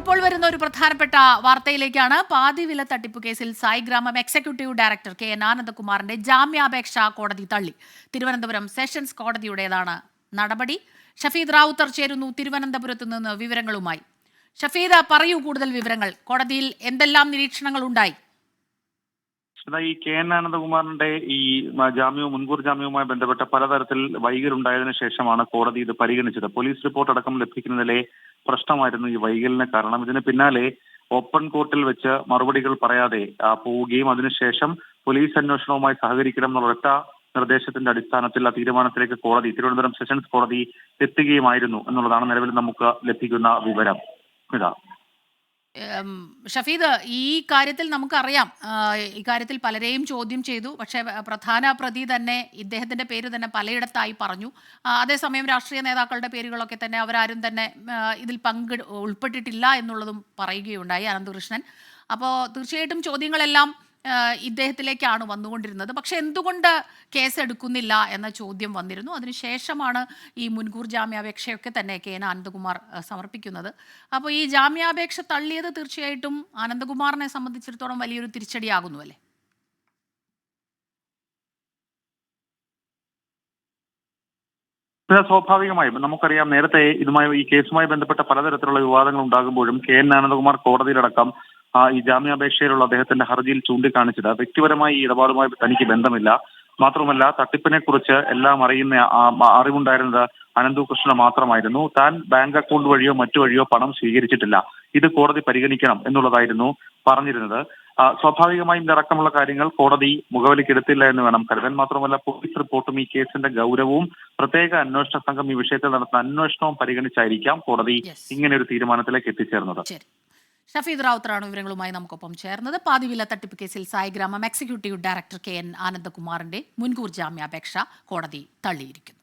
ഇപ്പോൾ വരുന്ന ഒരു പ്രധാനപ്പെട്ട വാർത്തയിലേക്കാണ്. പാതിവില തട്ടിപ്പ് കേസിൽ സായിഗ്രാമം എക്സിക്യൂട്ടീവ് ഡയറക്ടർ കെ.എൻ. ആനന്ദകുമാറിന്റെ ജാമ്യാപേക്ഷ കോടതി തള്ളി. തിരുവനന്തപുരം സെഷൻസ് കോടതിയുടേതാണ് നടപടി. ഷഫീദ് റാവുത്തർ ചേരുന്നു തിരുവനന്തപുരത്ത് നിന്ന് വിവരങ്ങളുമായി. ഷഫീദ്, പറയൂ കൂടുതൽ വിവരങ്ങൾ. കോടതിയിൽ എന്തെല്ലാം നിരീക്ഷണങ്ങൾ ഉണ്ടായി? ഈ കെ.എൻ. ആനന്ദകുമാറിന്റെ ഈ മുൻകൂർ ജാമ്യവുമായി ബന്ധപ്പെട്ട പലതരത്തിൽ വൈകലുണ്ടായതിനു ശേഷമാണ് കോടതി ഇത് പരിഗണിച്ചത്. പോലീസ് റിപ്പോർട്ട് അടക്കം ലഭിക്കുന്നതിലെ പ്രശ്നമായിരുന്നു ഈ വൈകലിന് കാരണം. ഇതിന് പിന്നാലെ ഓപ്പൺ കോർട്ടിൽ വെച്ച് മറുപടികൾ പറയാതെ പോവുകയും അതിനുശേഷം പോലീസ് അന്വേഷണവുമായി സഹകരിക്കണം എന്നുള്ള ഒറ്റ നിർദ്ദേശത്തിന്റെ അടിസ്ഥാനത്തിൽ ആ തീരുമാനത്തിലേക്ക് തിരുവനന്തപുരം സെഷൻസ് കോടതി എത്തുകയുമായിരുന്നു എന്നുള്ളതാണ് നിലവിൽ നമുക്ക് ലഭിക്കുന്ന വിവരം. ഇതാ ഷഫീദ്, ഈ കാര്യത്തിൽ നമുക്കറിയാം, ഈ കാര്യത്തിൽ പലരെയും ചോദ്യം ചെയ്തു. പക്ഷേ പ്രധാന പ്രതി തന്നെ ഇദ്ദേഹത്തിന്റെ പേര് തന്നെ പലയിടത്തായി പറഞ്ഞു. അതേസമയം രാഷ്ട്രീയ നേതാക്കളുടെ പേരുകളൊക്കെ തന്നെ അവരാരും തന്നെ ഇതിൽ ഉൾപ്പെട്ടിട്ടില്ല എന്നുള്ളതും പറയുകയുണ്ടായി അനന്തകൃഷ്ണൻ. അപ്പോൾ തീർച്ചയായിട്ടും ചോദ്യങ്ങളെല്ലാം ഇദ്ദേഹത്തിലേക്കാണ് വന്നുകൊണ്ടിരുന്നത്. പക്ഷെ എന്തുകൊണ്ട് കേസ് എടുക്കുന്നില്ല എന്ന ചോദ്യം വന്നിരുന്നു. അതിനുശേഷമാണ് ഈ മുൻകൂർ ജാമ്യാപേക്ഷയൊക്കെ തന്നെ കെ.എൻ. ആനന്ദകുമാർ സമർപ്പിക്കുന്നത്. അപ്പോൾ ഈ ജാമ്യാപേക്ഷ തള്ളിയത് തീർച്ചയായിട്ടും ആനന്ദകുമാറിനെ സംബന്ധിച്ചിടത്തോളം വലിയൊരു തിരിച്ചടിയാകുന്നു അല്ലേ? സ്വാഭാവികമായും നമുക്കറിയാം, നേരത്തെ ഈ കേസുമായി ബന്ധപ്പെട്ട പലതരത്തിലുള്ള വിവാദങ്ങൾ ഉണ്ടാകുമ്പോഴും കെ.എൻ. ആനന്ദകുമാർ കോടതിയിലടക്കം ഈ ജാമ്യാപേക്ഷയിലുള്ള അദ്ദേഹത്തിന്റെ ഹർജിയിൽ ചൂണ്ടിക്കാണിച്ചത് വ്യക്തിപരമായി ഈ ഇടപാടുമായി തനിക്ക് ബന്ധമില്ല, മാത്രമല്ല തട്ടിപ്പിനെ കുറിച്ച് എല്ലാം അറിവുണ്ടായിരുന്നത് അനന്തകൃഷ്ണ മാത്രമായിരുന്നു. താൻ ബാങ്ക് അക്കൗണ്ട് വഴിയോ മറ്റു വഴിയോ പണം സ്വീകരിച്ചിട്ടില്ല, ഇത് കോടതി പരിഗണിക്കണം എന്നുള്ളതായിരുന്നു പറഞ്ഞിരുന്നത്. സ്വാഭാവികമായും ഇതടക്കമുള്ള കാര്യങ്ങൾ കോടതി മുഖവിലക്കെടുത്തില്ല എന്ന് വേണം കരുതാൻ. മാത്രമല്ല പോലീസ് റിപ്പോർട്ടും ഈ കേസിന്റെ ഗൗരവവും പ്രത്യേക അന്വേഷണ സംഘം ഈ വിഷയത്തിൽ നടത്തുന്ന അന്വേഷണവും പരിഗണിച്ചായിരിക്കാം കോടതി ഇങ്ങനെ ഒരു തീരുമാനത്തിലേക്ക് എത്തിച്ചേർന്നത്. ഷഫീദ് റാവുത്തറാണ് വിവരങ്ങളുമായി നമുക്കൊപ്പം ചേർന്നത്. പാതിവില തട്ടിപ്പ് കേസിൽ സായിഗ്രാമം എക്സിക്യൂട്ടീവ് ഡയറക്ടർ കെ.എൻ. ആനന്ദകുമാറിന്റെ മുൻകൂർ ജാമ്യാപേക്ഷ കോടതി തള്ളിയിരിക്കുന്നു.